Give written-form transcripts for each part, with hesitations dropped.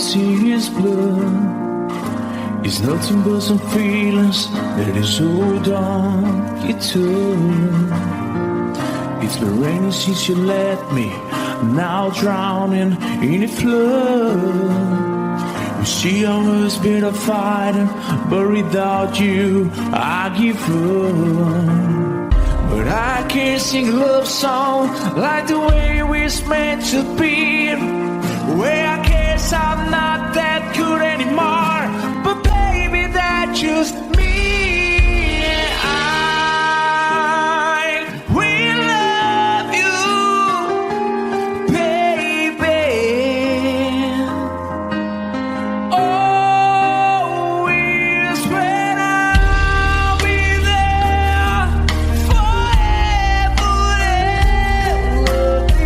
see his blood. It's nothing but some feelings that is so dark you took. It's been raining since you left me, now drowning in a flood. You see I was better fighting, but without you I give up. But I can't sing a love song like the way we're meant to be. Where I guess I'm not that good anymore, but baby, that's just me. I will love you, baby. Always when I'll be there forever and ever.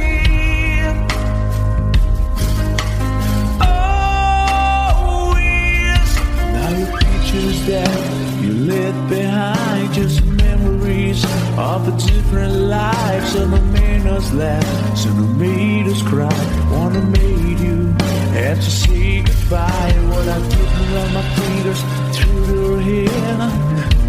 Always. Now your pictures that you left behind, just memories of a different life. Some have made us laugh, some have made us cry. One have made you have to say goodbye. What I did around my fingers through your hair,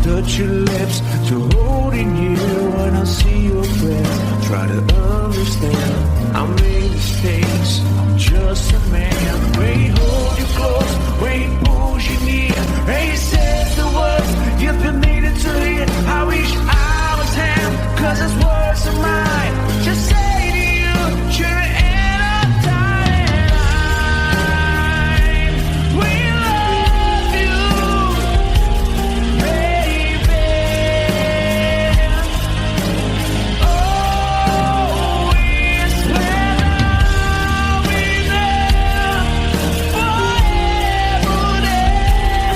touch your lips to holding you. When I see your face, try to understand. I made mistakes, I'm just a man. When he hold you close, when he pulls you near, and he says the words you've been needing to hear. I wish I was him, 'cause his words are mine. Just say to you, you're the end of time. We love you, baby. Always when I'll be there forever and ever.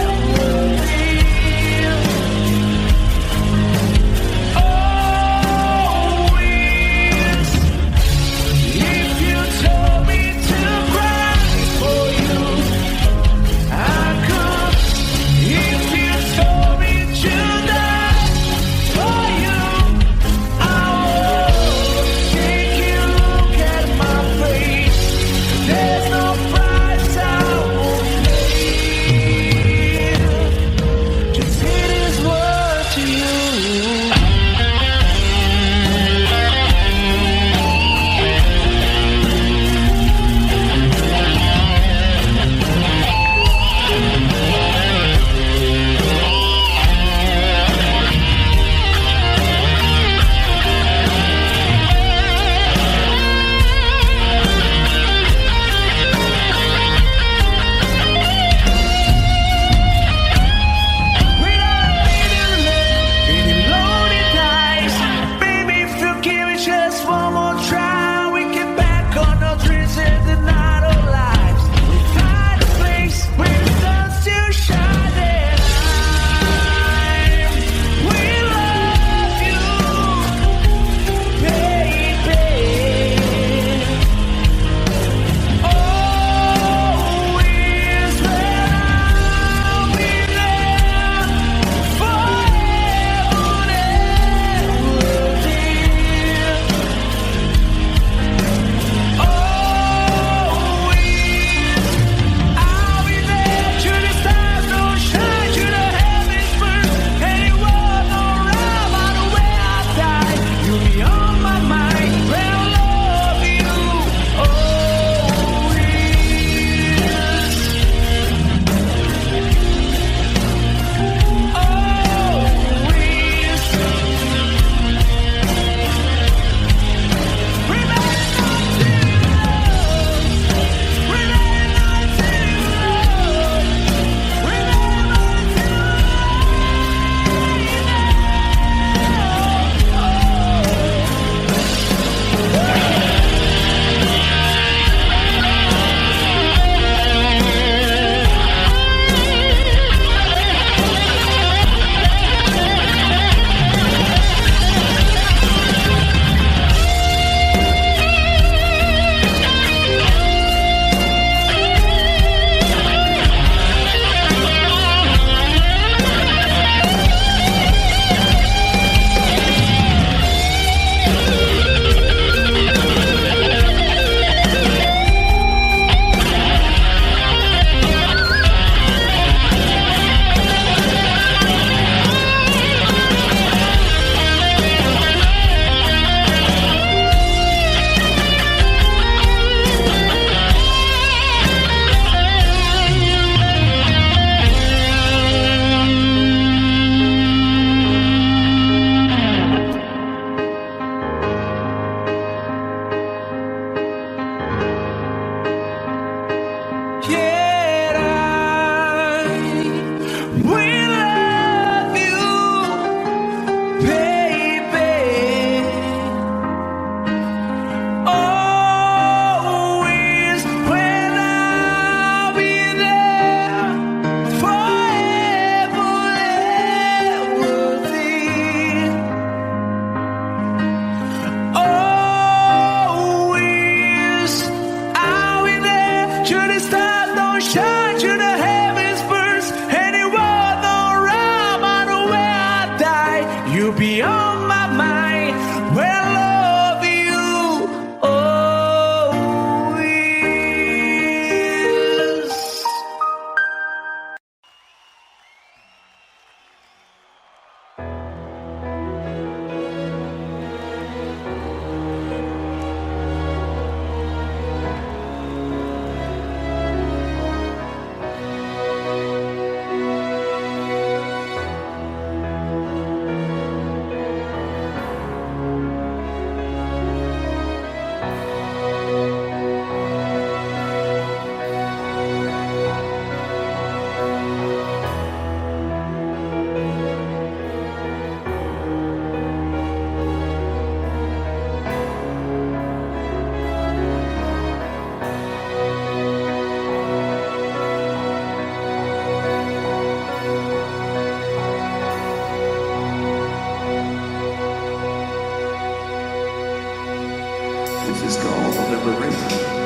piece is called November Rain.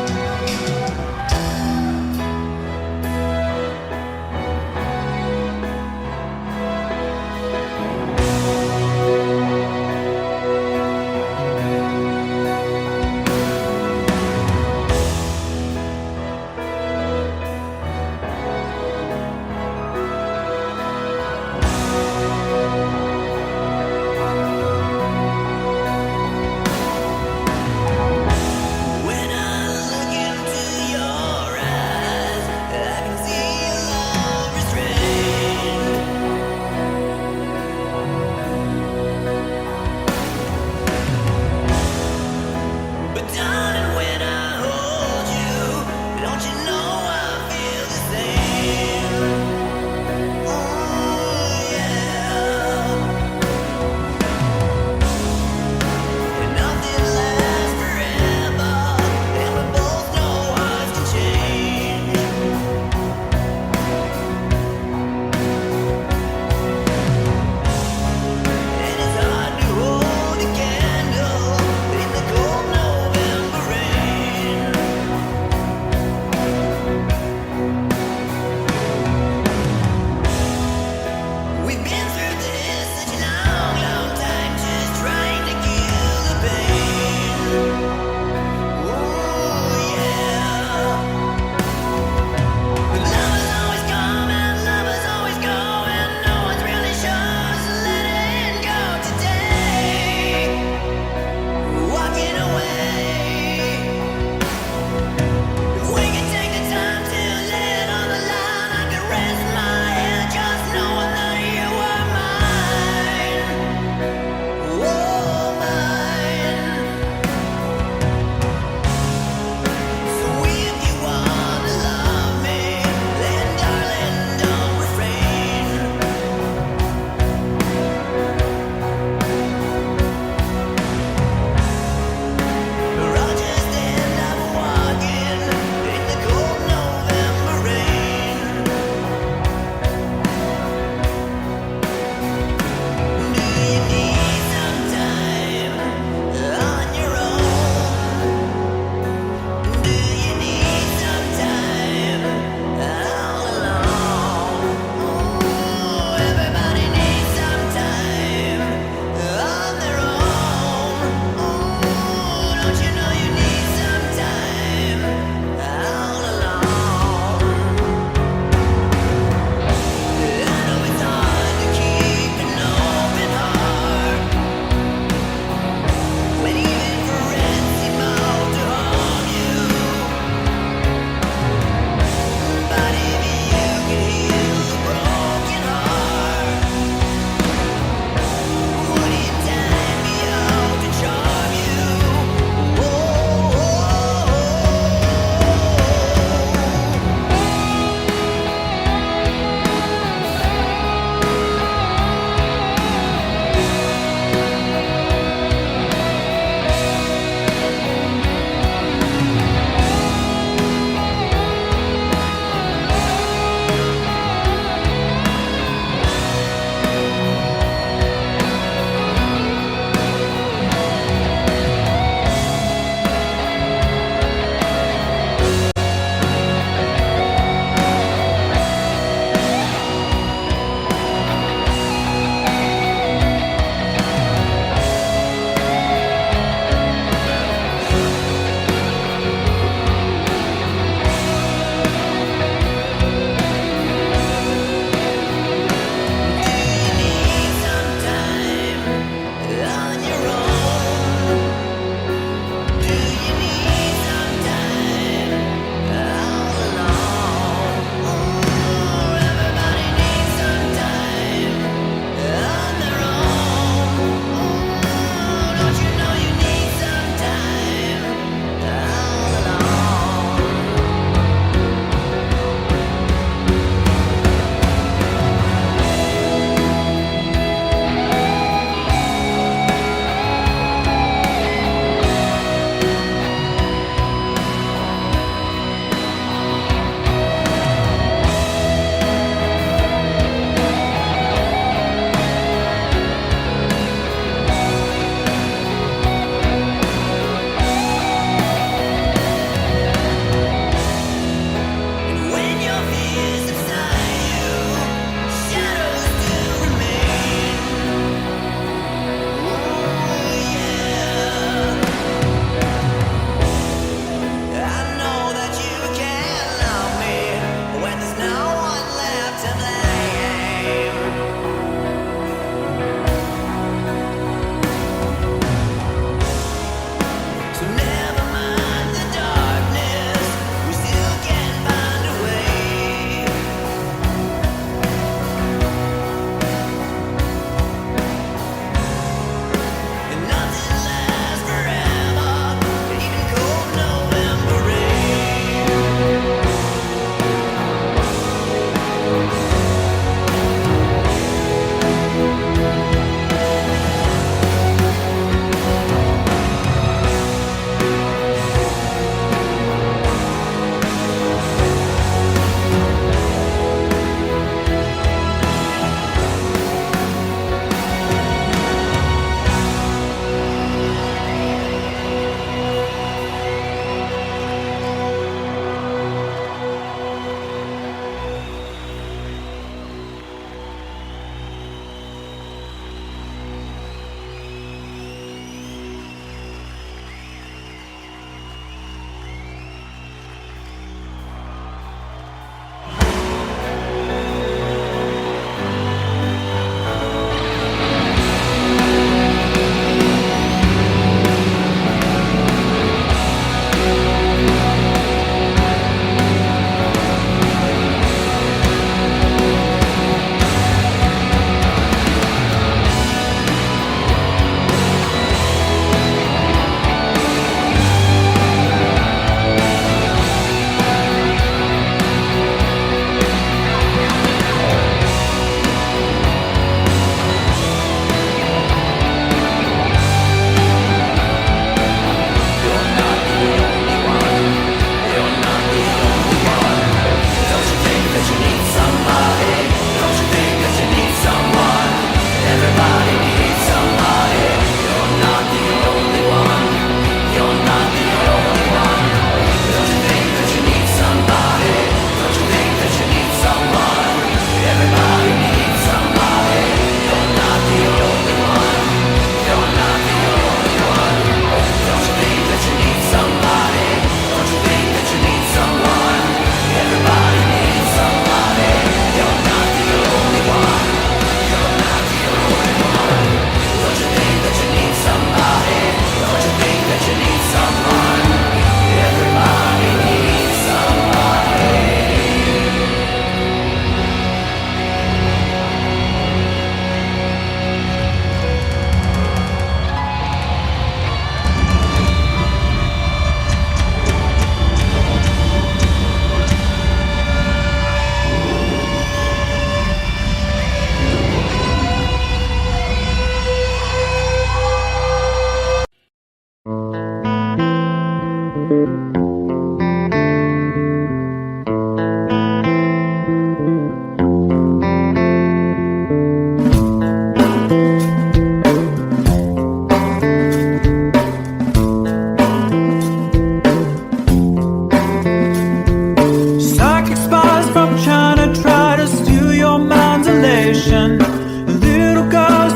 When I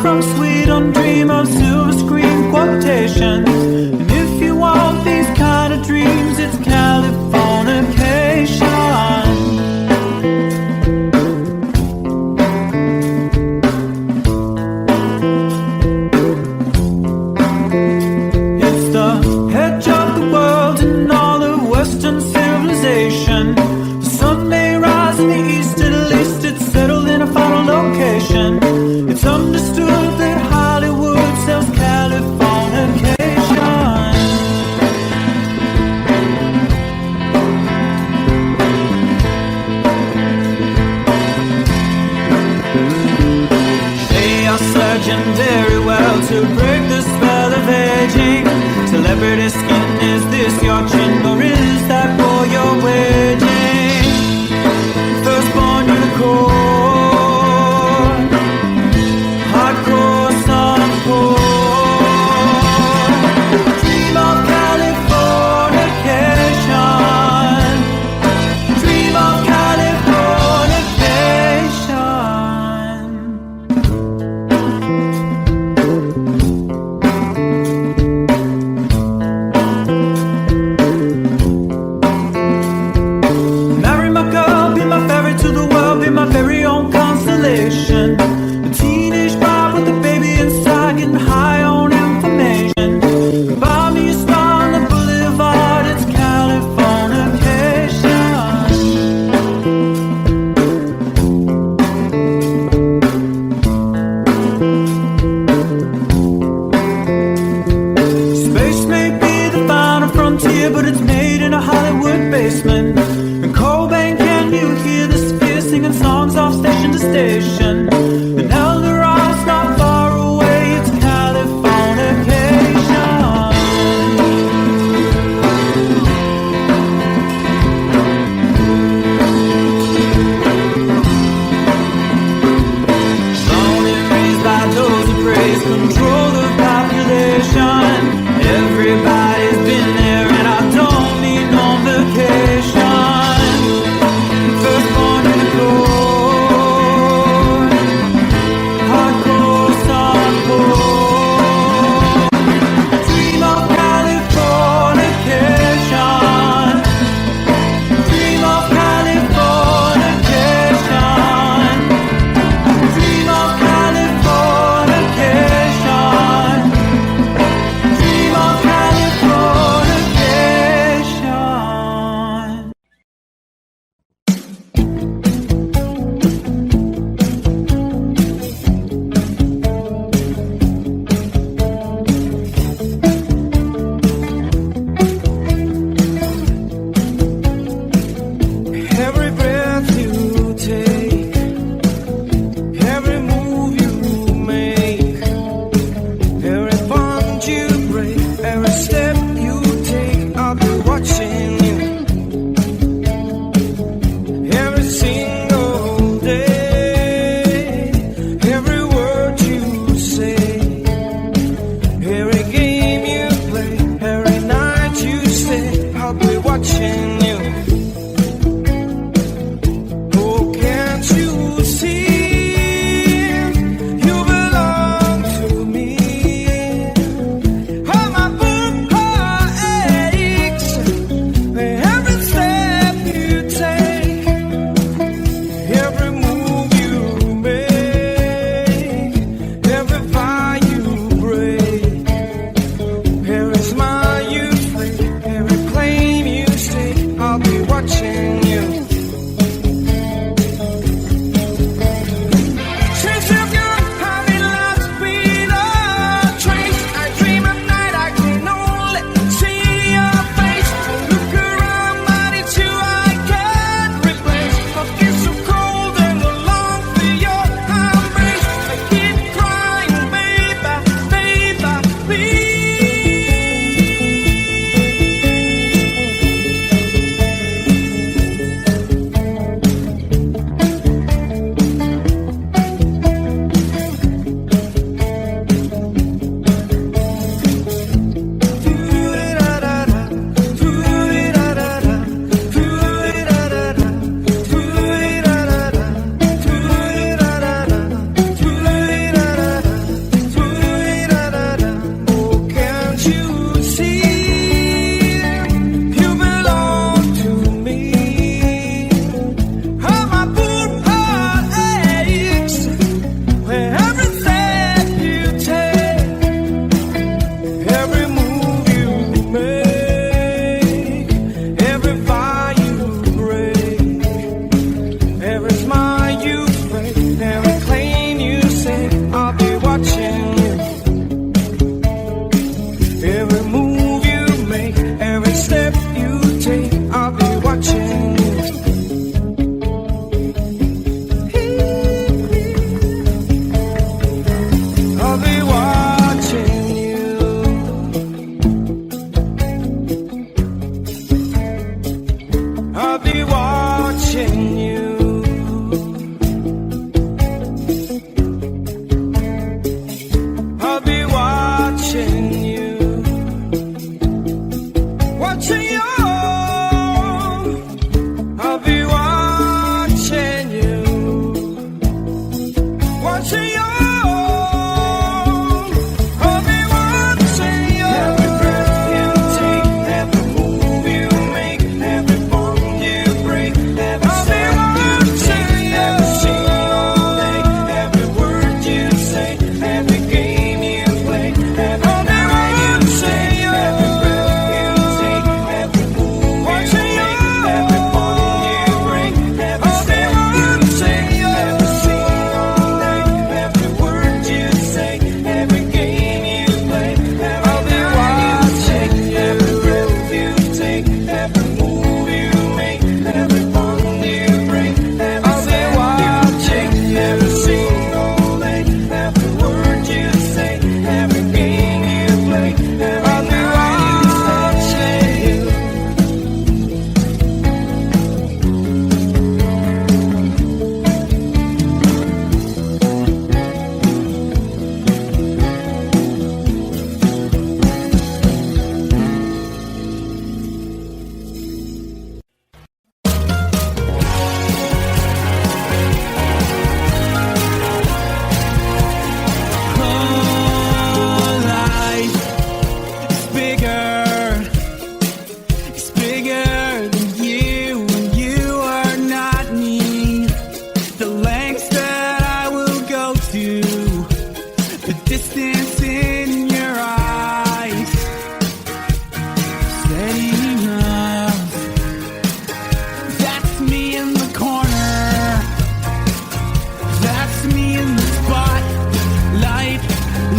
from Sweden, dream of silver screen quotations. And if you want these kind of dreams, it's Californication. It's the edge of the world and all of Western civilization. The sun may rise in the east, at least it's settled in a final location. It's understood that Hollywood sells Californication. They are searching very well to break the spell of aging. Celebrity skin, is this your chin or is that for your wedding? Firstborn unicorn, hardcore softcore. Dream of Californication. Dream of Californication. Marry my girl, be my ferry to the world, be my very own constellation. A teenage bride with a baby inside, getting high on information. Buy me a star on the boulevard, it's Californication. Space may be the final frontier, but it's made in a Hollywood basement. And Cobain, can you hear the sphere singing songs off station to station? And Elder Ross not far away, it's Californication. Born and raised by those who praise, control the population. Everybody's been there and I don't need no vacation. Firstborn unicorn, hardcore softcore. Dream of Californication. Dream of Californication. Dream of Californication. The distance in your eyes said enough. That's me in the corner. That's me in the spotlight,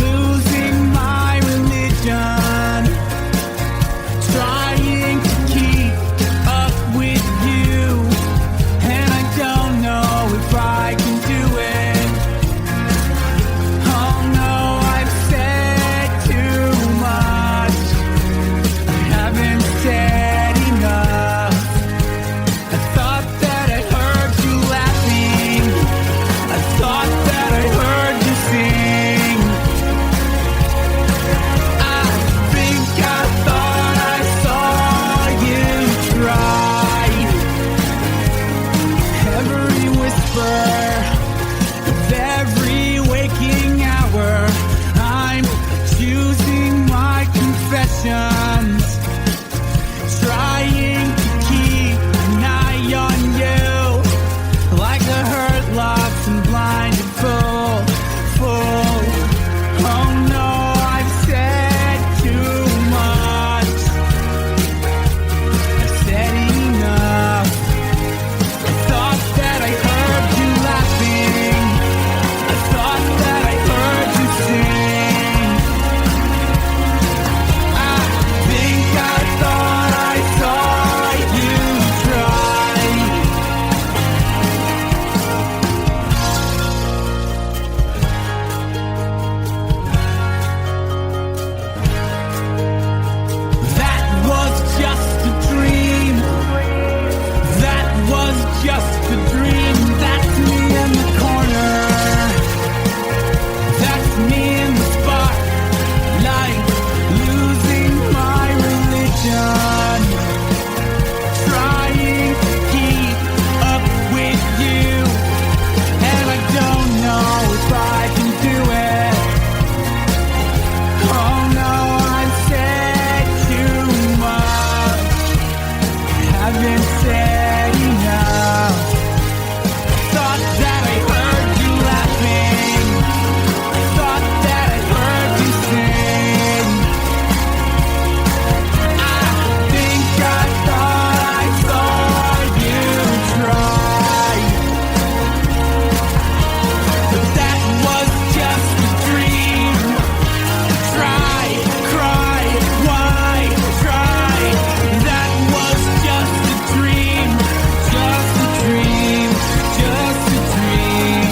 losing my religion, trying to keep up with you, and I don't know if I can do it. Oh no, I've said too much. I haven't said enough. I thought that I heard you laughing. I thought that I heard you sing. I think I thought I saw you try. Every whisper of every waking hour, I'm choosing my confessions, trying to keep an eye on you, like a hurt, lost and blinded fool. Oh no, I've said too much. I said enough. I thought that I heard you laughing. I thought that I heard you sing. I think I thought I saw you try. That was just a dream. That was just a dream. That's me in the corner. That's me in the spotlight, losing my religion, trying to keep up with you, and I don't know if I can do it. Oh no, I've said too much. I haven't said enough. Thought that I heard you laughing. Thought that I heard you sing. I think I thought I saw you try. But that was just a dream. Try, cry, why try? That was just a dream, just a dream, just a dream.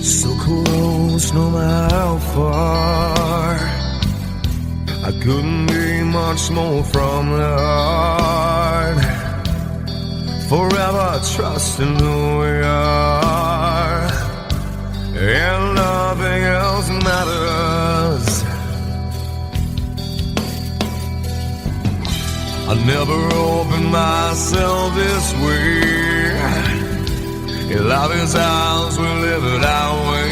So close, no matter how far. I couldn't be much more from the heart. Forever trusting who we are, and nothing else matters. I never opened myself this way. Life is ours, we live it our way.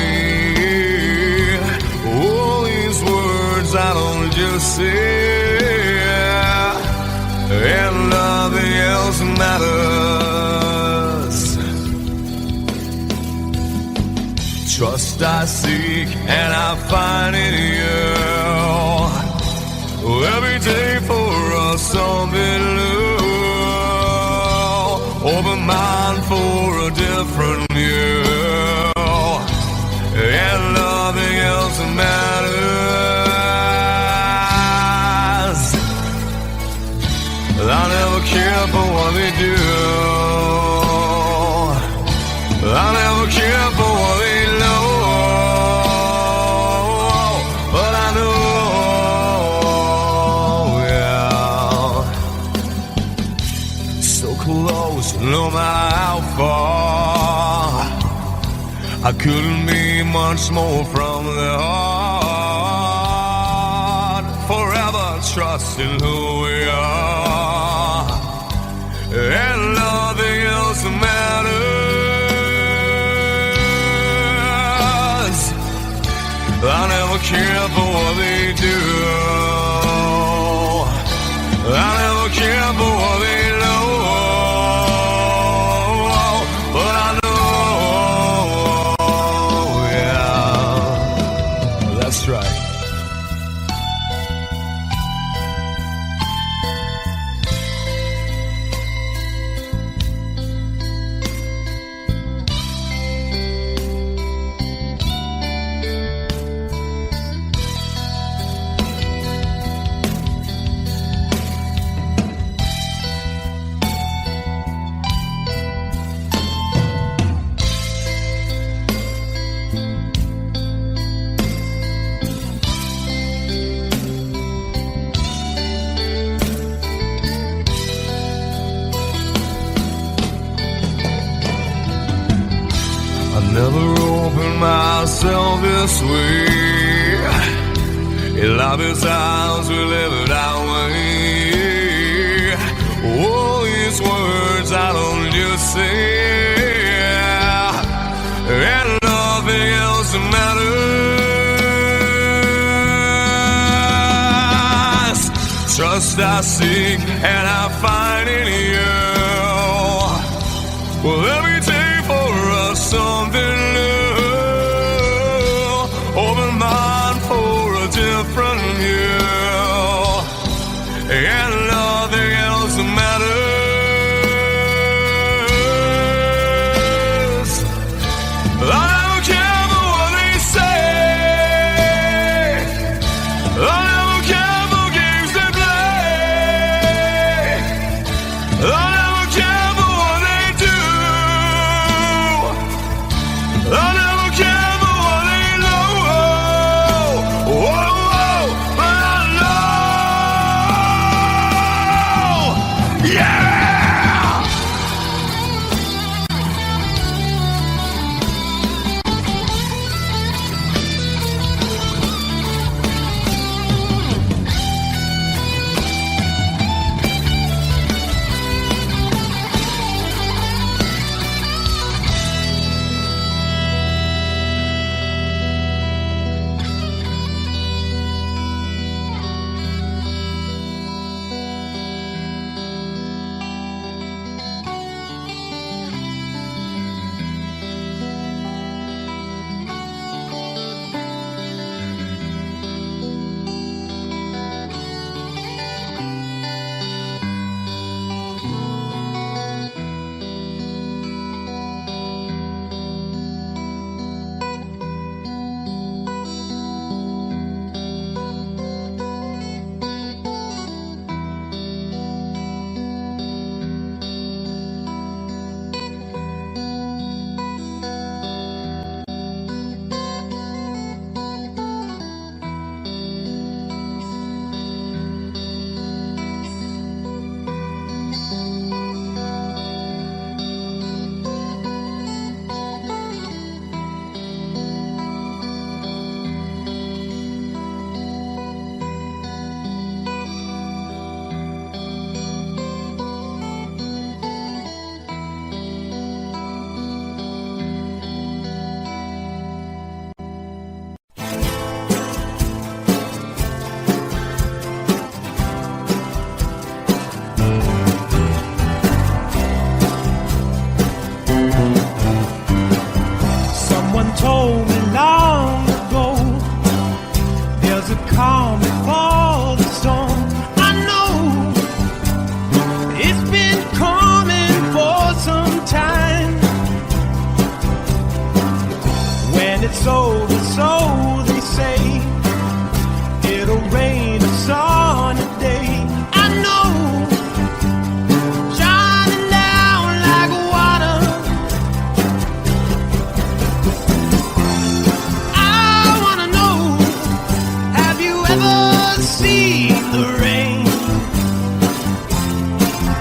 All these words I don't just say, and nothing else matters. Trust I seek and I find in you. every day for us something new. Open mind for a different view, and nothing else matters. I never care for what they do. I never care for what they know. But I know, yeah, so close, no matter how far. I couldn't be much more from the heart. Forever trusting who we are, and nothing else matters. I never care for what they do. I never care for what they know. But I know, yeah, that's right. Never opened myself this way. In life is ours, we live it our way. All these words I don't just say, and nothing else matters. Trust I seek and I find in you. Well, every day for us something new. Open mind for a different view, and nothing else matters. I don't care for what they say. I don't care for games they play. I never care for what they do. I never care for what they know. Whoa, whoa, but I know.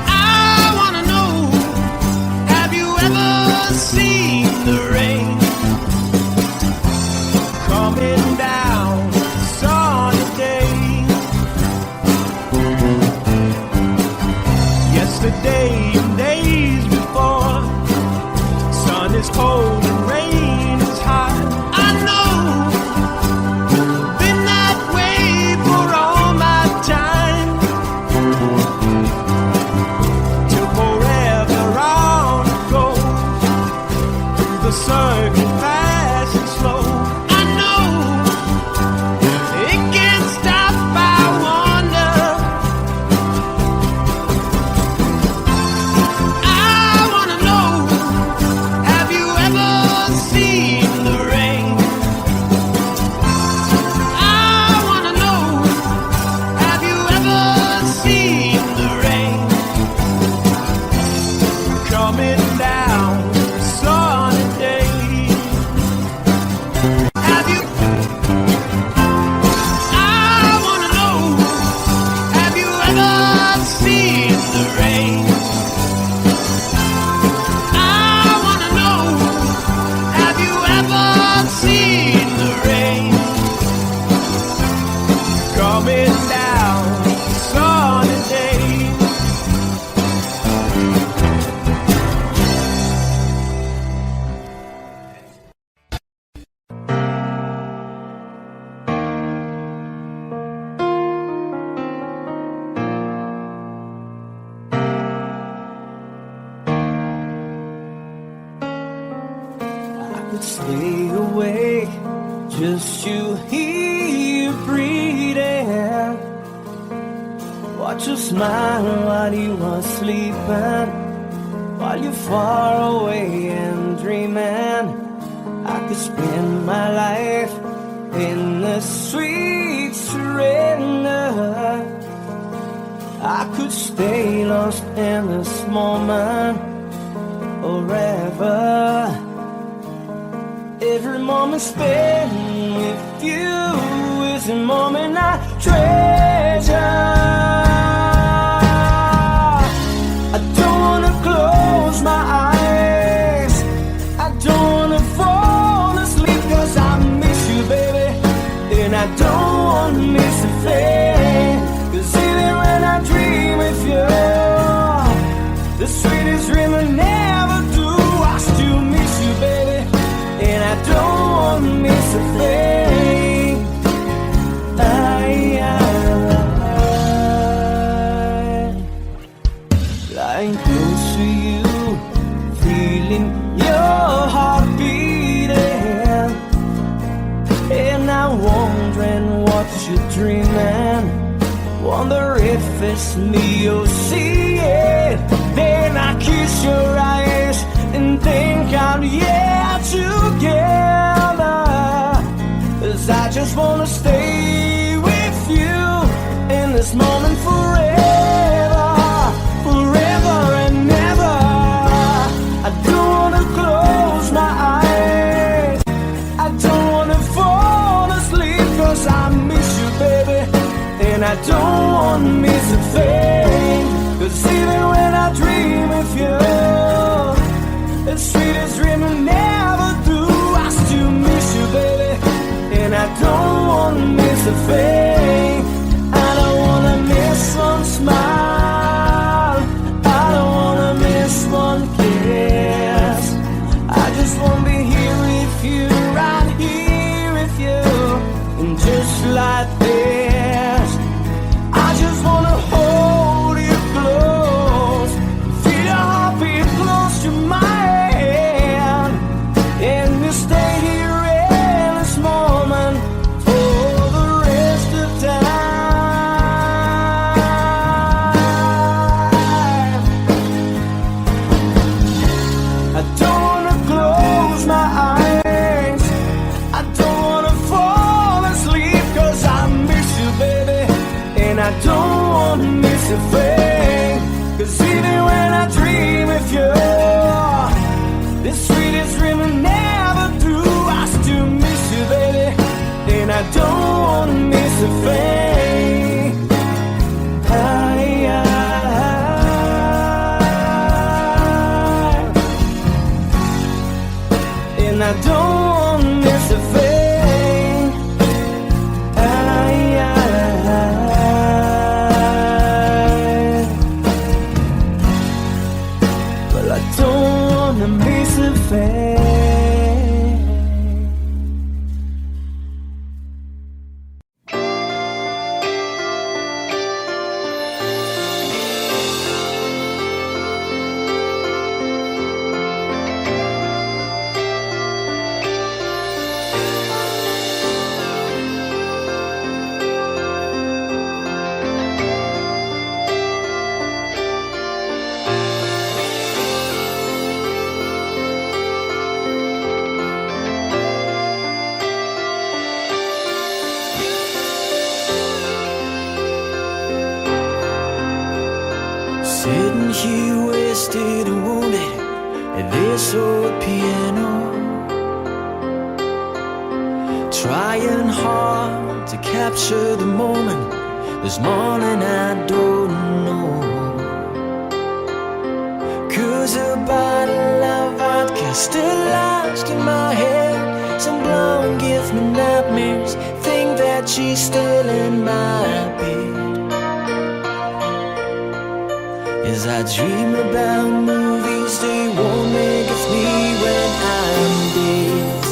I wanna know, have you ever seen the rain coming down sunny day? Yesterday and days before, sun is cold and rain is hot. I know, been that way for all my time, till forever on it goes, through the circle fast and slow. I know, it can't stop, I wonder. I wanna know, have you ever seen the rain? I wanna know, have you ever seen the rain coming down sunny day? Have you? I wanna know, have you ever seen the rain? I wanna know, have you ever seen the rain coming down sunny day? I could stay awake just to hear you breathing, watch you smile while you are sleeping, while you're far away and dreaming. I could spend my life in the sweet surrender. I could stay lost in this moment forever. Every moment spent with you is a moment I treasure. I don't wanna close my eyes, I don't wanna fall asleep, 'cause I miss you, baby, and I don't wanna miss a thing. 'Cause even when I dream with you, the sweetest dream I never do, I still miss you, baby, and I don't want to miss a thing. Lying close to you, feeling your heart beating, and I'm wondering what you're dreaming. Wonder if it's me you're seeing. Then I kiss your eyes and think I'm together, 'cause I just wanna stay with you in this moment forever, forever and ever. I don't wanna close my eyes, I don't wanna fall asleep, 'cause I miss you, baby, and I don't wanna miss a thing. 'Cause even when I dream of you, the sweetest dream I never do, I still miss you, baby, and I don't wanna miss a thing. I don't wanna miss one smile, I don't wanna miss one kiss. I just wanna be here with you, right here with you, and just like this, I just wanna hold you close, feel your heartbeat close to mine, and you stay here in this moment for the rest of time. I don't wanna close my eyes, I don't wanna fall asleep, 'cause I miss you, baby, and I don't wanna miss a thing. 'Cause even when I dream of you, the sweetest dream I never do, I still miss you, baby, and I don't wanna miss a thing. I don't want to miss a thing. Well, I don't want to miss a thing. Sitting here wasted and wounded at this old piano, trying hard to capture the moment. This morning I don't know, 'cause a bottle of vodka still lodged in my head. Some blonde gives me nightmares, think that she's still in my bed. As I dream about movies, they won't make us me when I'm dead.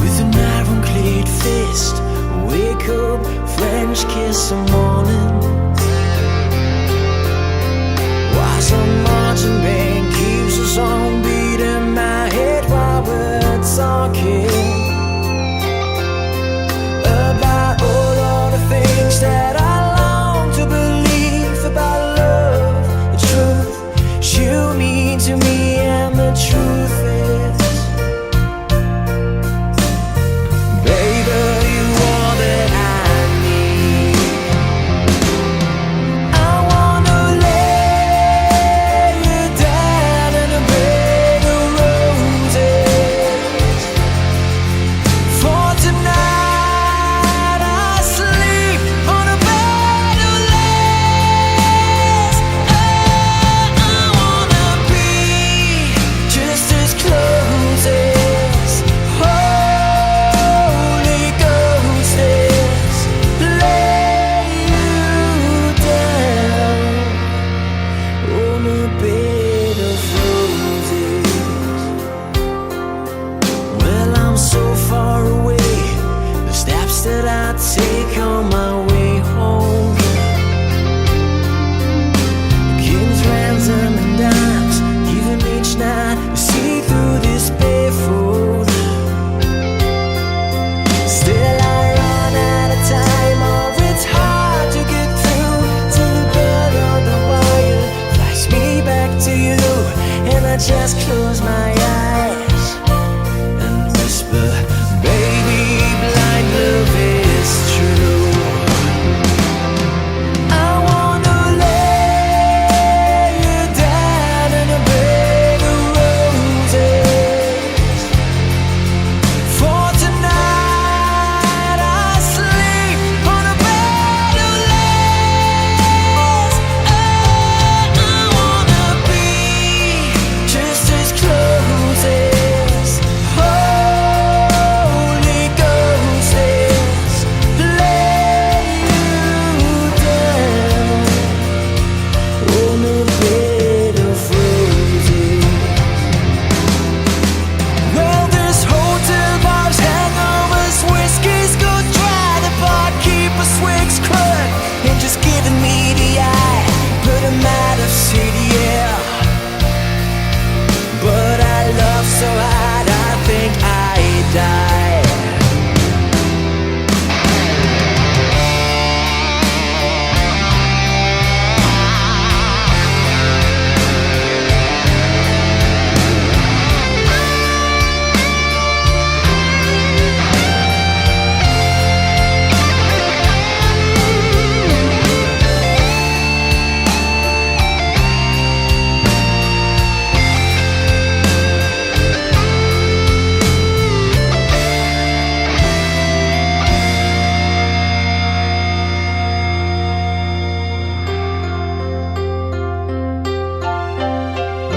With an iron-clad fist, wake up, French kiss some morning. Why some marching band keeps us on beat in my head while we're talking about all the things that I long to believe about love, the truth you mean to me, and the truth is, baby, you are that I need. I wanna lay you down in a bed of roses. For tonight I sleep on a bed of lace. I wanna be just as close as Holy Ghost is. Lay you down on a bed of roses. Well, I'm so far away, the steps that I take on my way home, kings, ransom, and dimes, even each night we see through this barefoot. Still I run out of time, or it's hard to get through to the bell on the wire flies me back to you, and I just close my eyes and whisper, baby, blind love is true. I wanna lay you down in a bed of roses. For tonight I sleep on a bed of lace. I wanna be just as close as Holy Ghost is. Lay you down on a bed of roses. Well, this hotel bar's hangovers, whiskey's go dry. The barkeeper swigs crud and just giving me the eye. Put him out of city, yeah. But I love so hard, I think I die.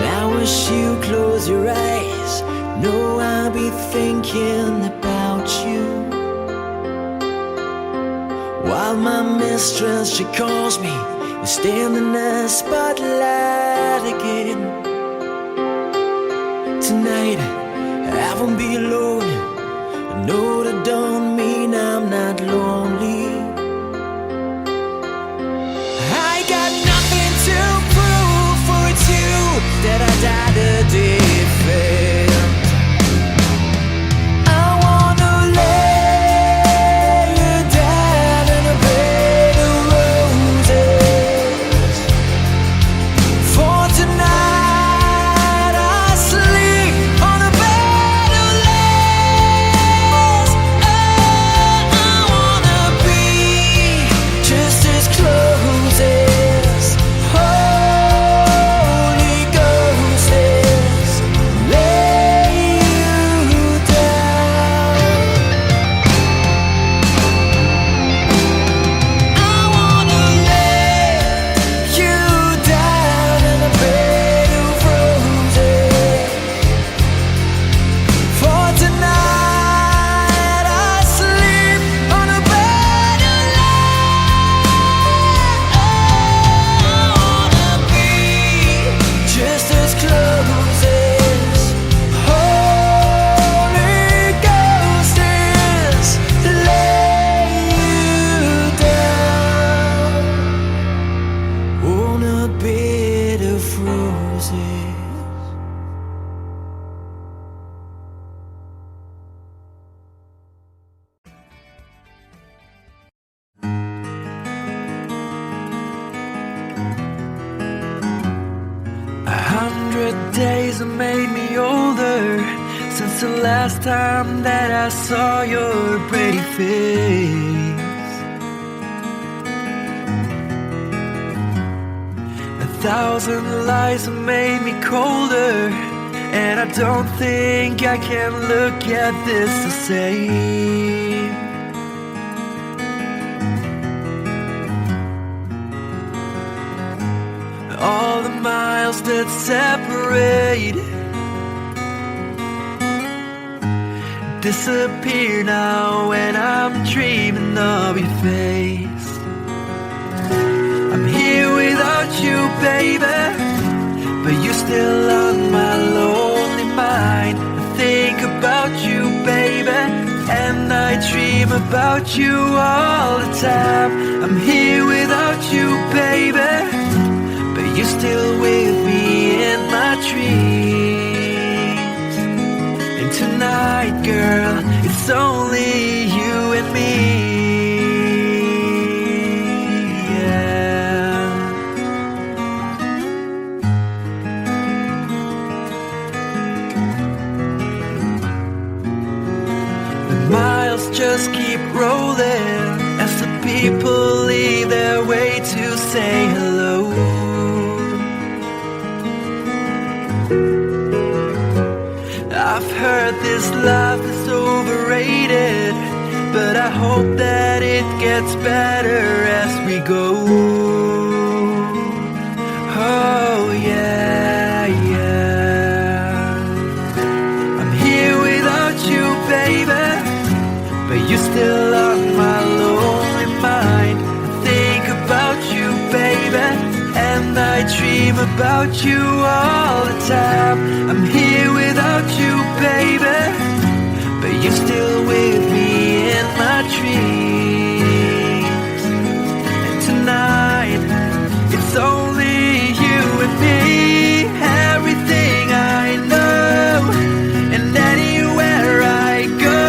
Now I wish you close your eyes, know I'll be thinking about you. While my mistress, she calls me, you stand in the spotlight again. Tonight, I won't be alone. I know that don't mean I'm not lonely. I got nothing to prove, for it's you that I died a defend. I wanna lay you down in a bed of roses. For tonight I sleep on a bed of lace. Oh, I wanna be just as close as Holy Ghost is. Lay you down. I wanna lay you down in a bed of roses. For tonight I sleep on a bed of lace. I wanna be just as close as Holy Ghost is. Lay you down on a bed of roses. A 100 days have made me older since the last time that I saw your pretty face. 1,000 lies have made me colder, and I don't think I can look at this the same. All the miles that separate disappear now when I'm dreaming of your face. I'm here without you, baby, but you're still on my lonely mind. I think about you, baby, and I dream about you all the time. I'm here without you, baby, but you're still with me in my dreams. And tonight, girl, it's only you and me. Yeah. The miles just keep rolling as the people leave their way to say hello. I've heard this life is overrated, but I hope that it gets better as we go. Oh yeah, yeah. I'm here without you, baby, but you're still on my lonely mind. I think about you, baby, and I dream about you all the time. I'm here without you, baby, but you're still with me in my dreams. And tonight, it's only you and me. Everything I know, and anywhere I go,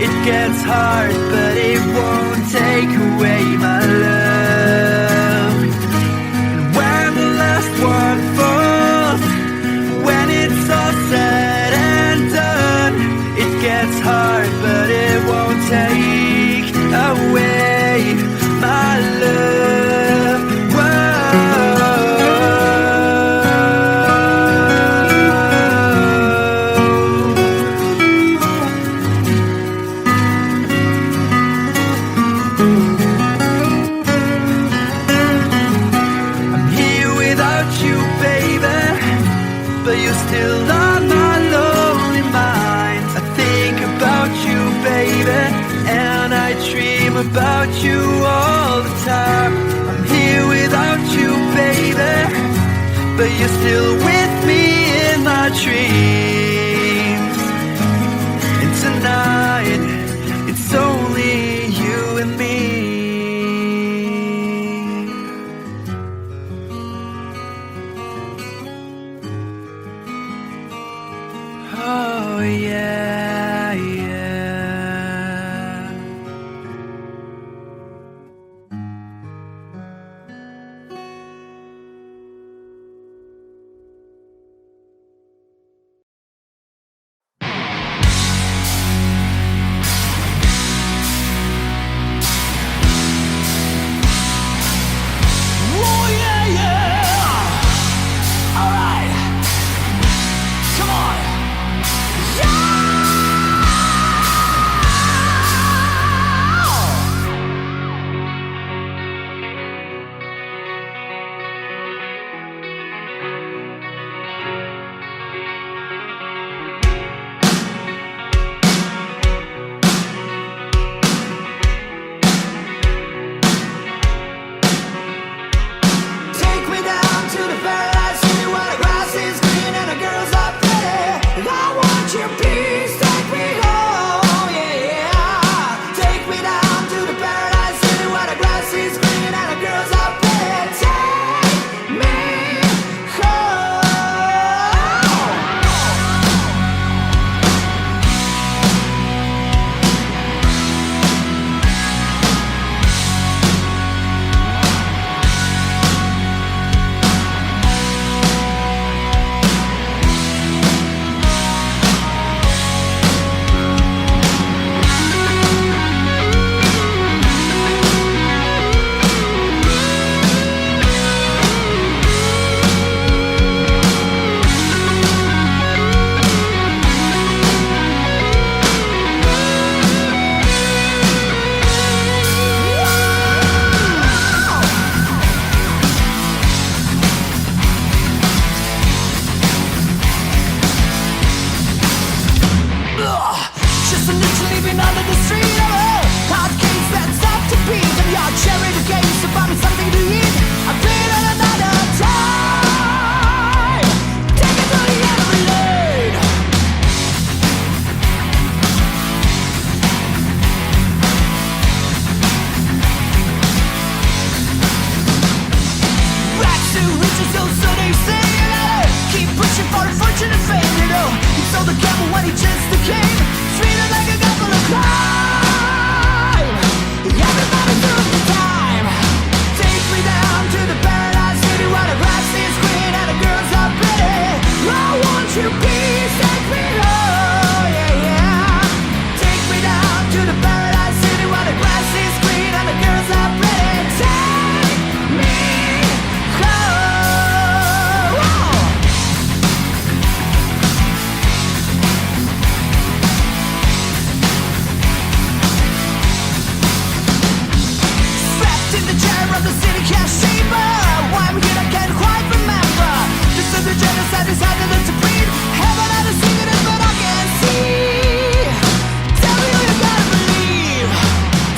it gets hard, but it won't take away my love. And when the last one falls, when it's all said and done, it gets hard, but it won't take away my love. Whoa. you're still with me in my dreams. And tonight, it's only you and me. Oh yeah, yeah. Oh yeah, yeah. All right, come on. Take me down to the paradise city where the grass is green and the girls are pretty. I want your peace, take me home, yeah, yeah. Take me down to the paradise city where the grass is green and the girls are pretty. Take me home. Just a little leaving under the street of a hot case that's up to beat. And your cherry the case to buy me something to eat. I played it another time. Take it to the end of the lane. Back to riches, so they say. Keep pushing for a fortune and fame, you know. He sold the gamble when he just became treated like a couple of crime. Everybody took the time. Take me down to the paradise city where the grass is green and the girls are pretty. I want your peace, take me home, yeah, yeah. Take me down to the paradise city where the grass is green and the girls are pretty. Take me home. Whoa. Strapped in the chair of the city cash chamber. Why I'm here I can't quite remember. This is the genocide decided to breed. Heaven had a secret but I can't see. Tell me who you gotta believe.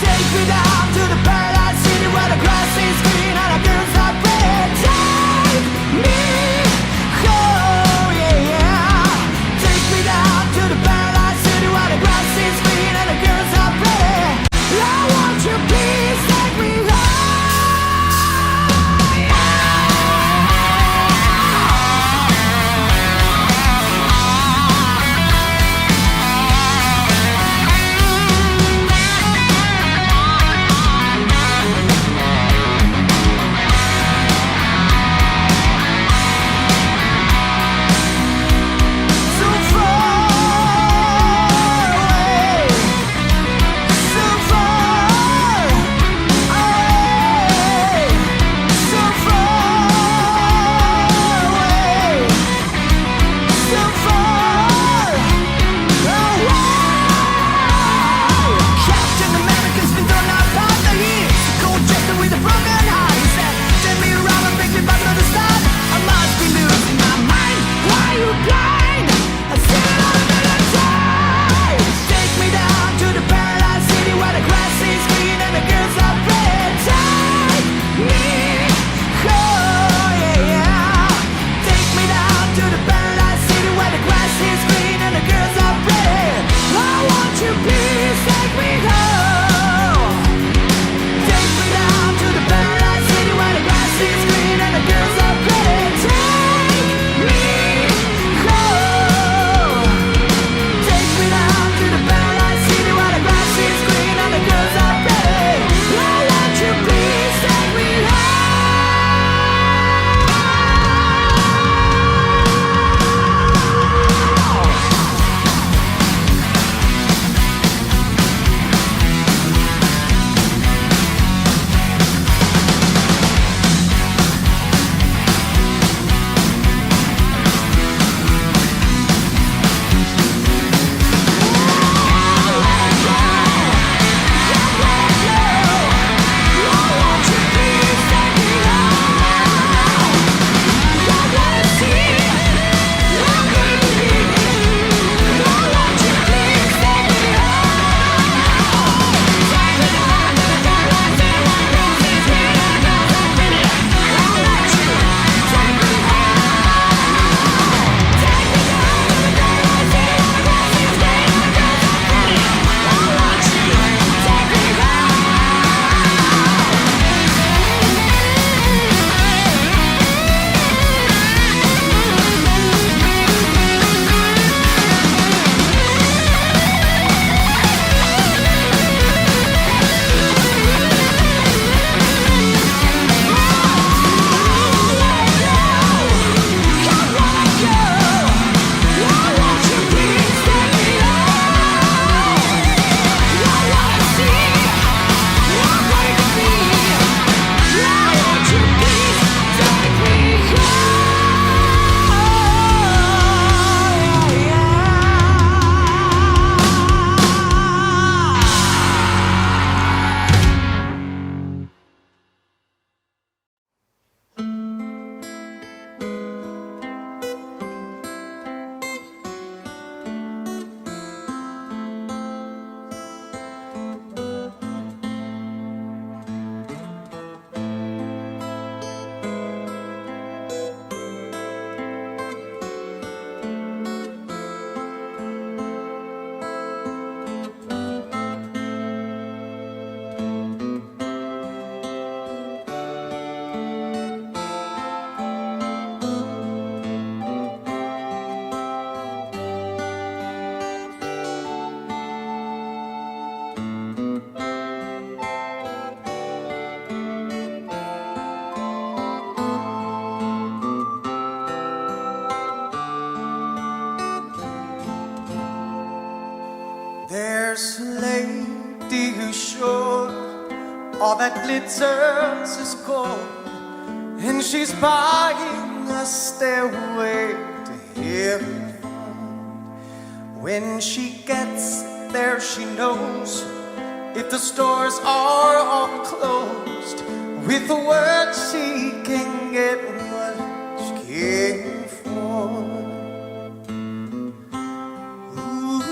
Take me down to the paradise city where the grass is green and the girls are pretty. Take me home, yeah, yeah. Take me down to the paradise city where the grass is green and the girls are pretty. I want your peace, take me home. All that glitters is gold, and she's buying a stairway to heaven. When she gets there, she knows if the stores are all closed, with the word she can get what she came for. Ooh,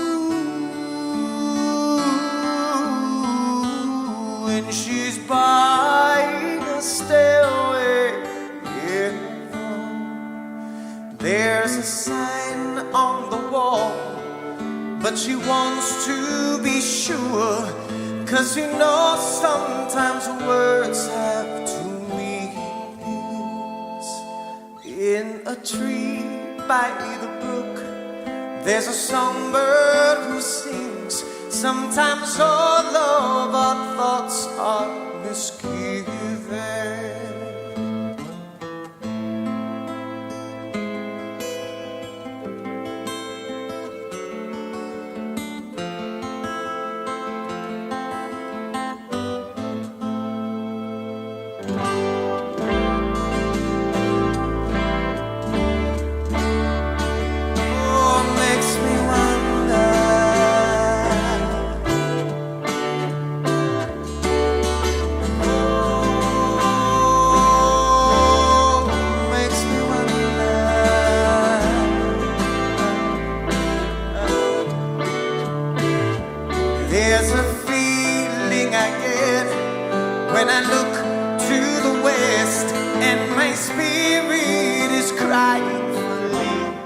and she's buying a stairway in. There's a sign on the wall, but she wants to be sure, 'cause you know sometimes words have two meanings. In a tree by the brook, there's a songbird who sings. Sometimes all of our thoughts are misgiven. There's a feeling I get when I look to the west, and my spirit is crying for leaving.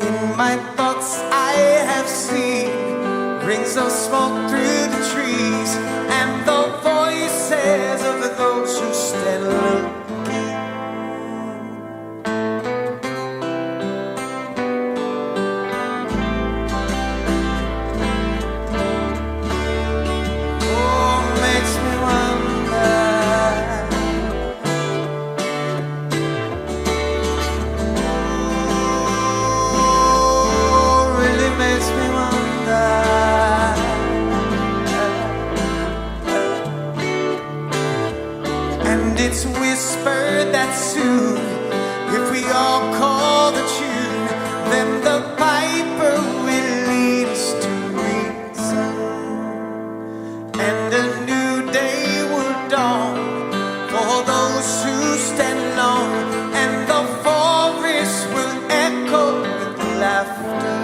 In my thoughts I have seen rings of smoke through the trees, and the voices of those who stand looking. It's whispered that soon, if we all call the tune, then the piper will lead us to reason, and a new day will dawn for those who stand alone, and the forest will echo with laughter.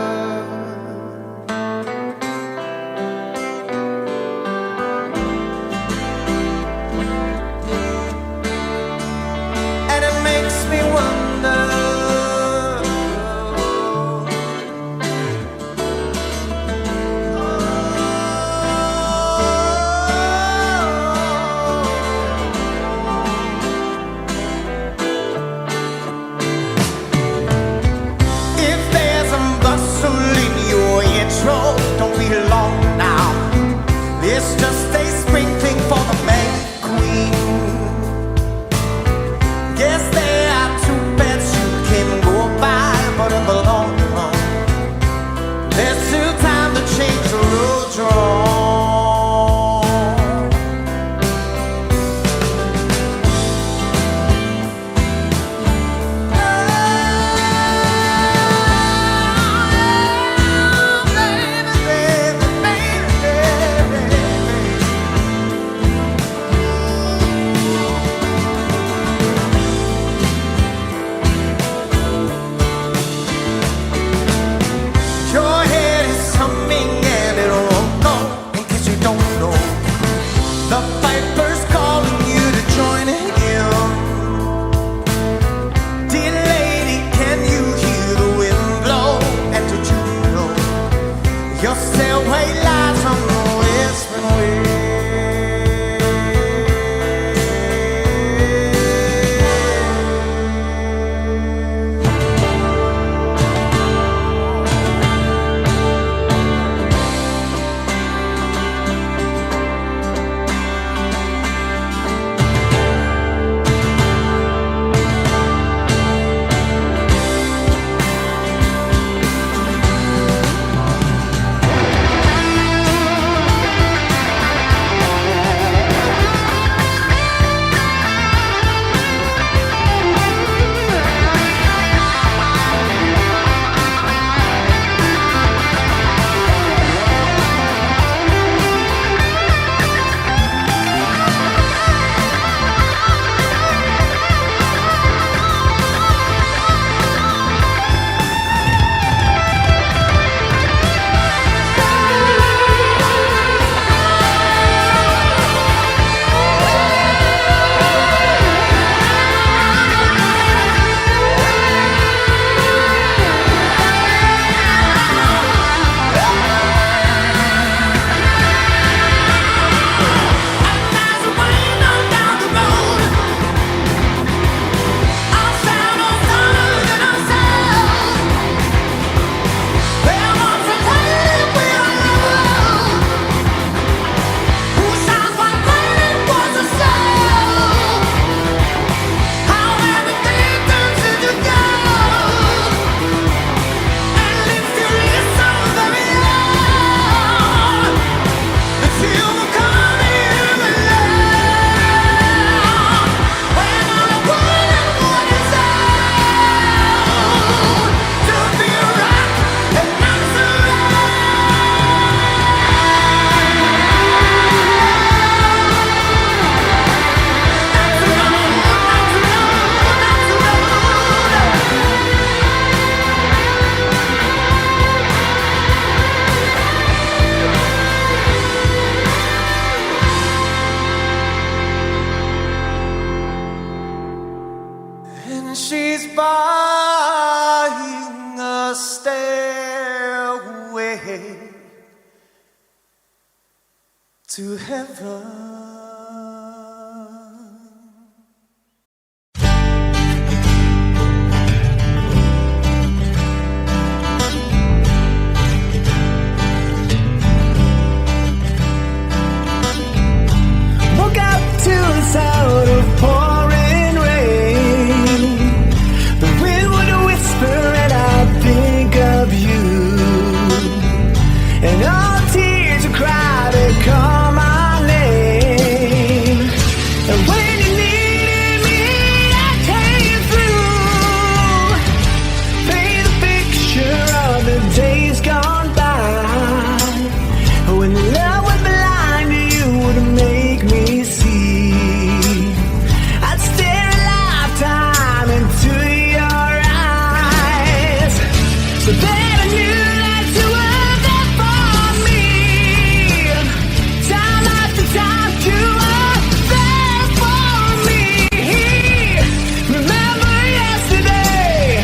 Don't be long now. It's just a sprinkling for the May Queen. Yes, there are two paths you can go by, but in the long run, there's still time to change the road you're on. Your stairway lies on the whispering way. buying a stairway to heaven. Woke up to the sound of pouring rain. The wind would whisper and I'd think of you. And all tears would cry to call my name. And when you needed me, I came through. Paint a picture of the days gone by. When love was blind, you would make me see. I'd stare a lifetime into your eyes, so that I knew that you were there for me. Time after time, you were there for me. Remember yesterday,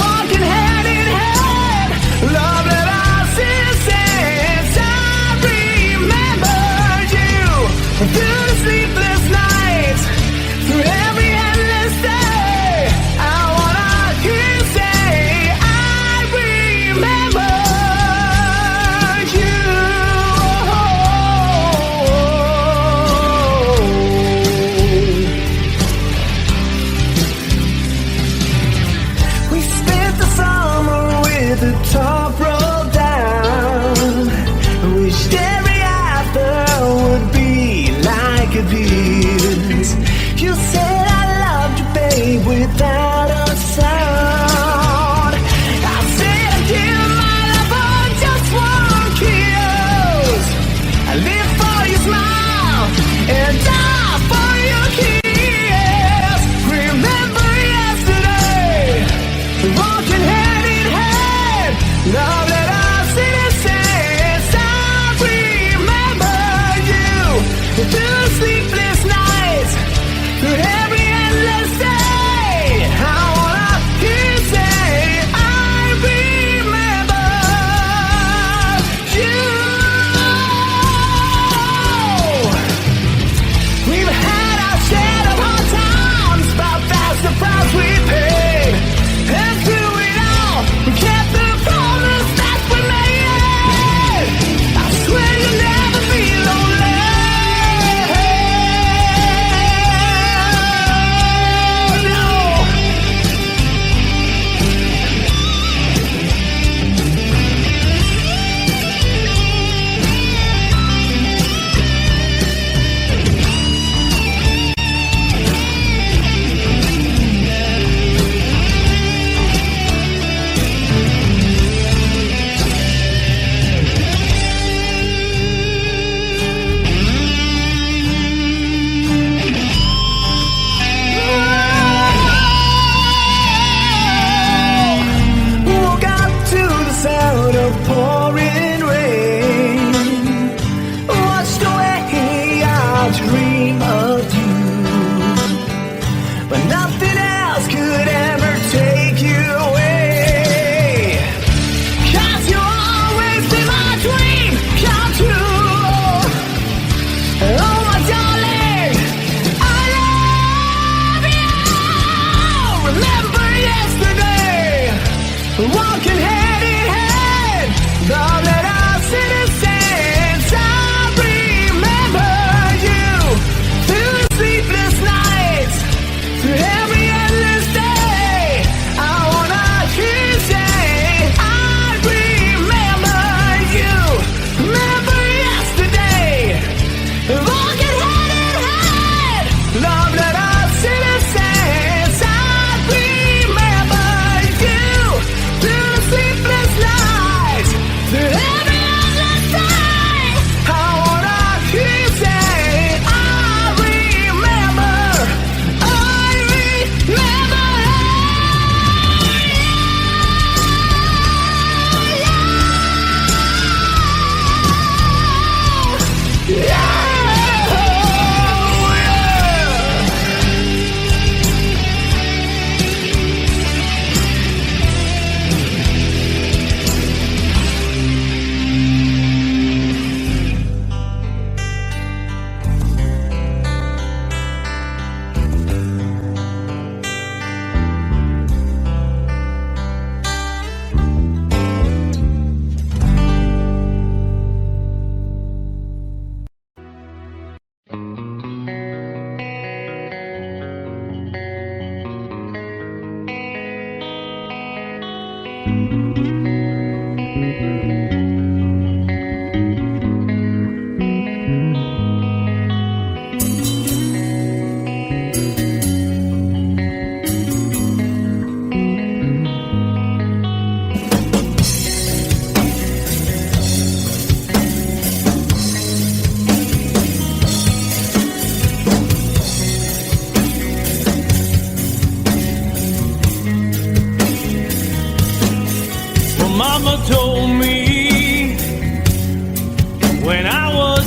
walking hand in hand, love that I still sense. I remember you through the sleepless nights, through every endless day. I wanna hear you say, I remember you. We spent the summer with the top rolled down. Wished every after would be like a this. You said I loved you, babe, without a sound. I said I'd give my love for just one kiss. I live for your smile and die for your kiss. Remember yesterday, walking hand in hand, love that I see the sense. I remember you through the sleepless nights, through every endless day. I wanna hear you say, I remember you. We've had our share of hard times, but that's the price we paid. And through it all, we kept the promise that we made. I swear you'll never be lonely. No.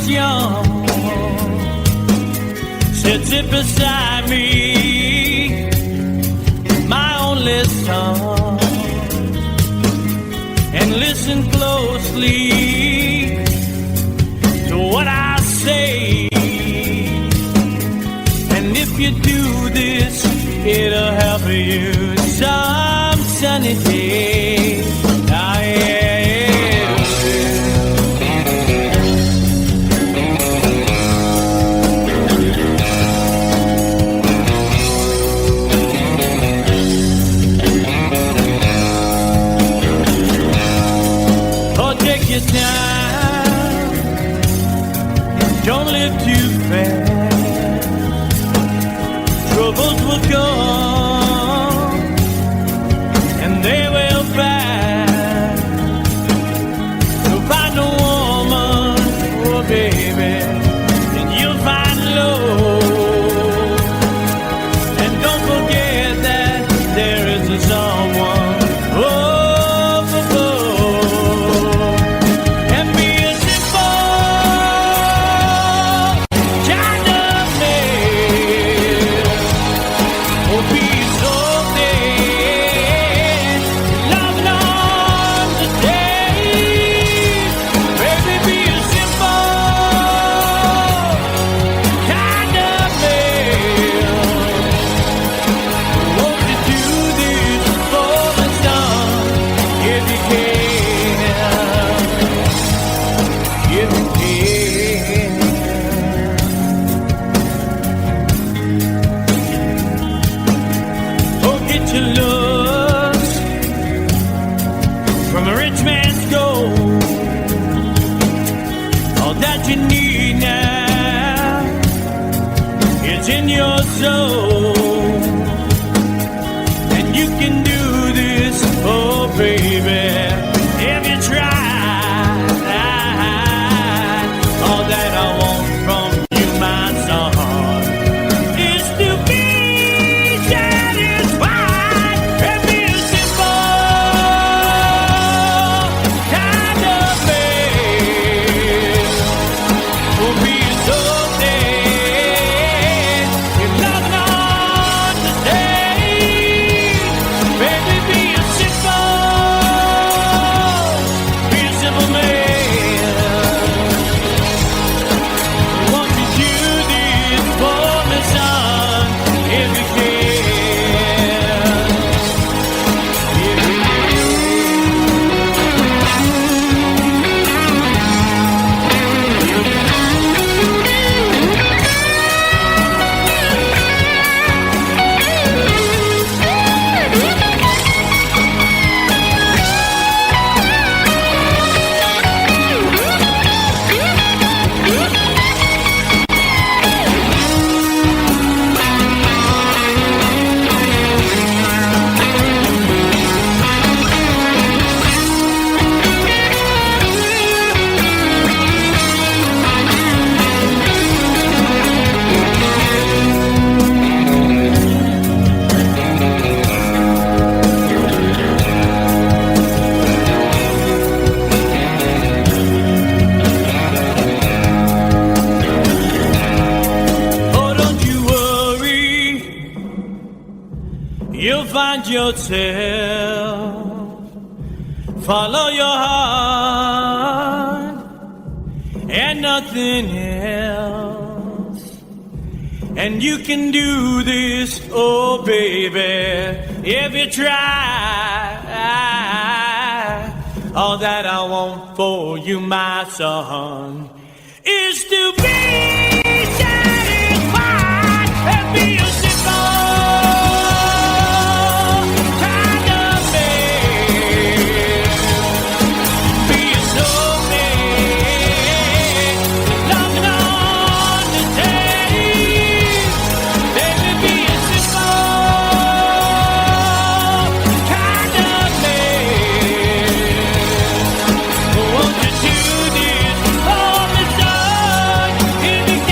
was young, sit beside me, my only son, and listen closely to what I say. And if you do this, it'll help you some sunny day. Ah, yeah. Your time, don't live too fast. Troubles will come and they will pass. You'll find a woman, oh baby, and you'll find love. And don't forget that there is a someone. Oh, in your soul, and you can do this, oh baby, if you try. All that I want from you, my son, is to be satisfied and be a simple kind of man. Oh, be so find yourself, follow your heart and nothing else. And you can do this, oh baby, if you try. All that I want for you, my son, is to be satisfied and be a simple Won't you do this for me, son?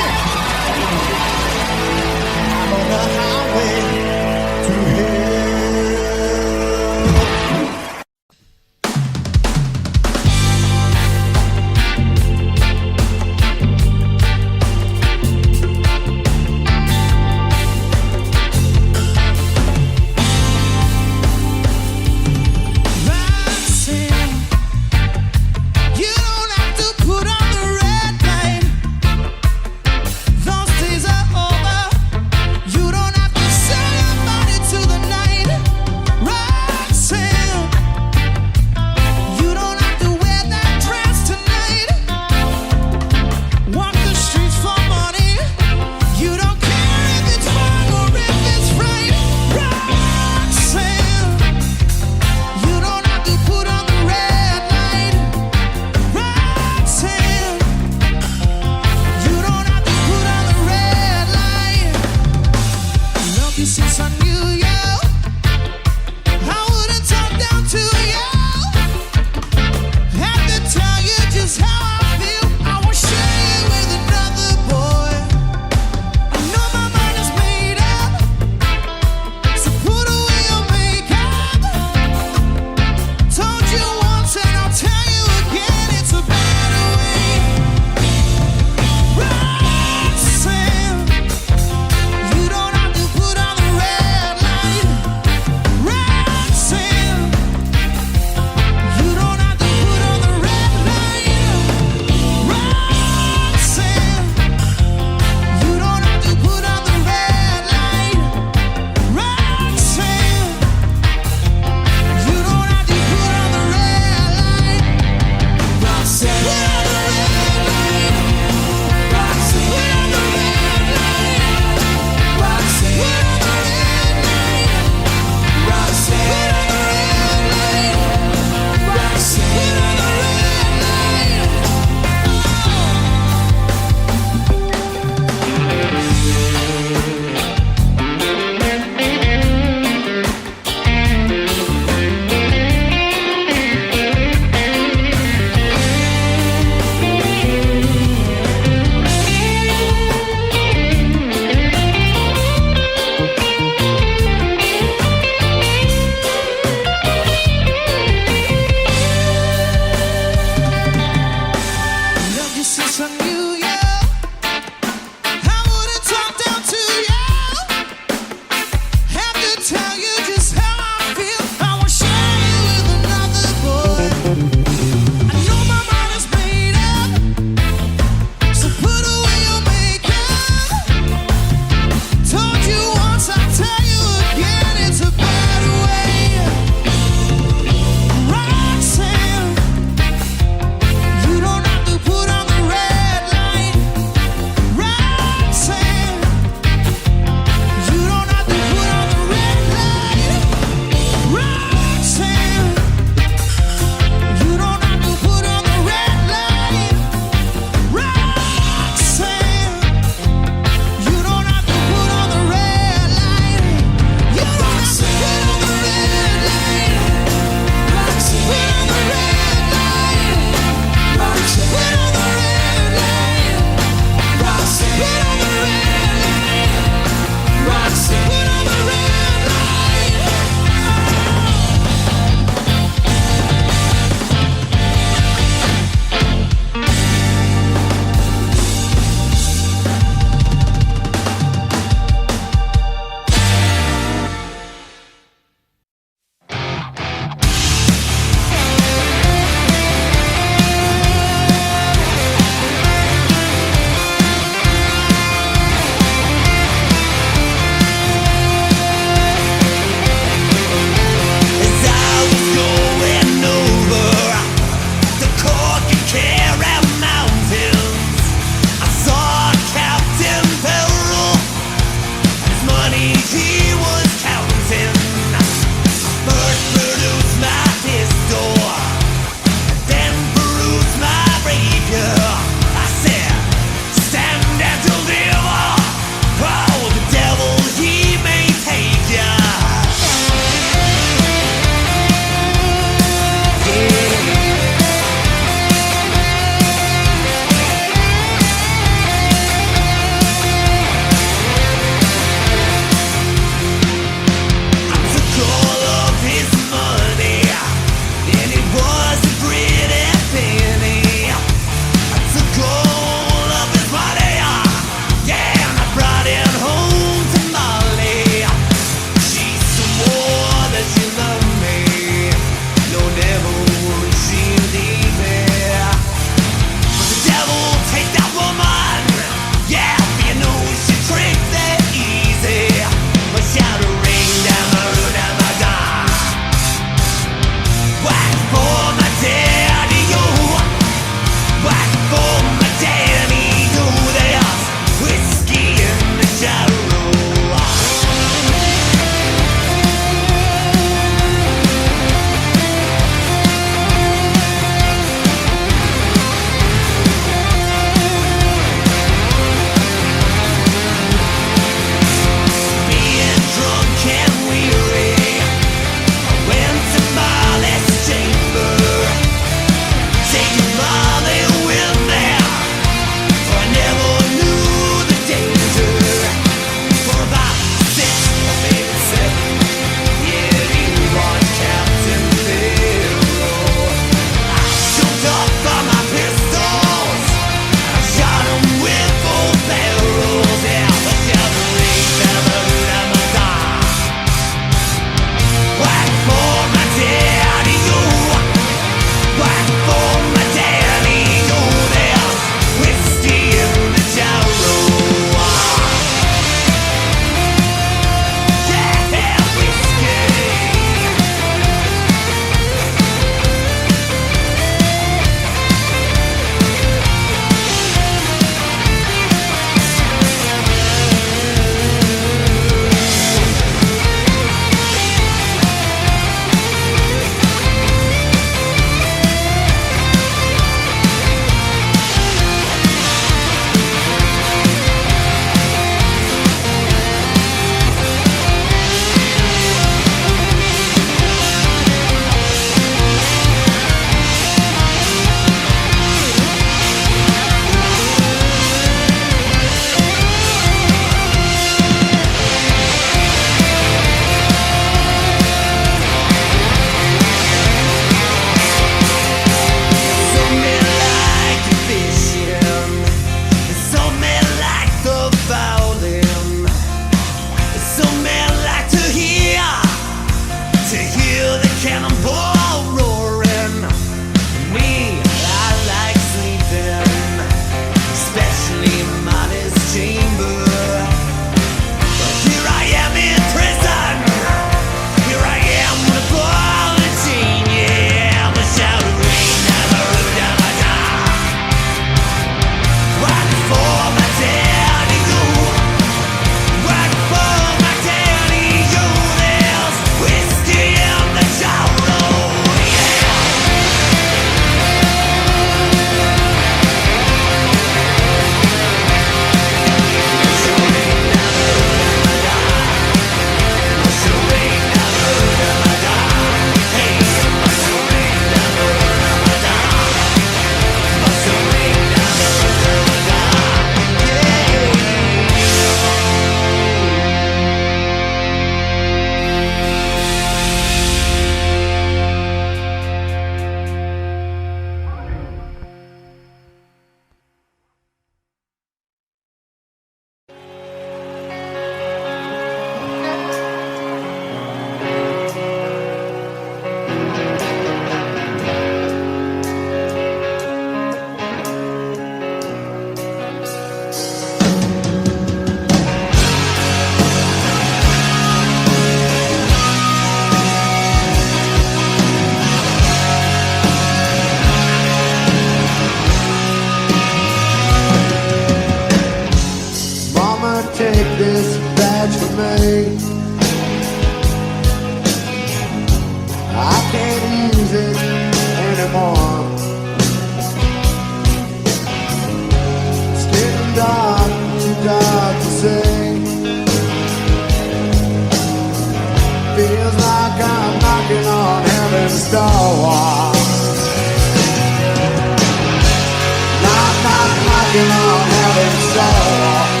knocking on heaven's door.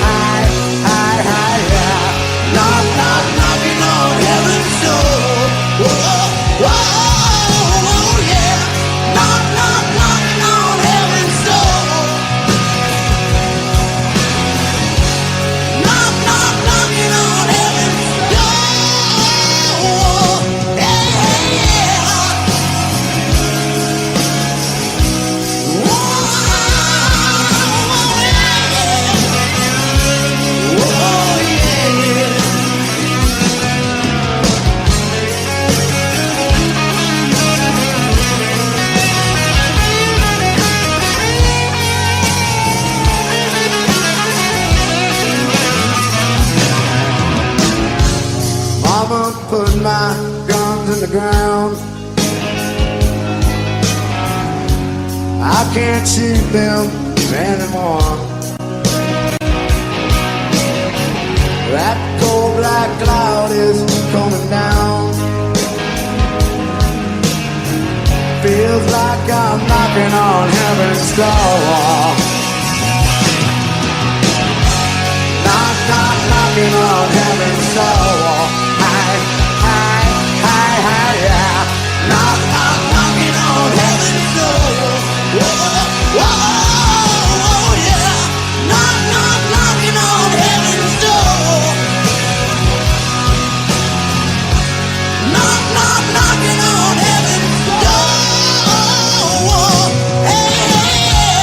High, high, high, yeah. Knock, knock, knocking on heaven's door. Whoa, whoa, yeah. Knock, knock, knocking on heaven's door. Knock, knock, knocking on heaven's door. Yeah, yeah. Mama put my guns in the ground. I can't shoot them anymore. That cold black cloud is coming down. Feels like I'm knocking on heaven's door. Knock, knock, knocking on heaven's door. High, high, high, high, yeah. Knock, knock, knocking on heaven's door. Whoa, whoa, yeah. Knock, knock, knocking on heaven's door. Knock, knock, knocking on heaven's door. Hey, hey, hey.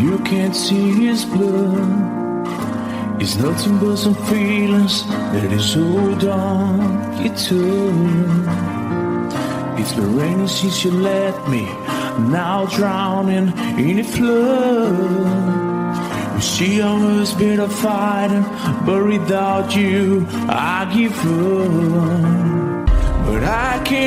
you can't see his blood. It's nothing but some feelings that is hold on you to. It's been raining since you left me, now drowning in a flood. You see I was better fighting, but without you I give up. But I can't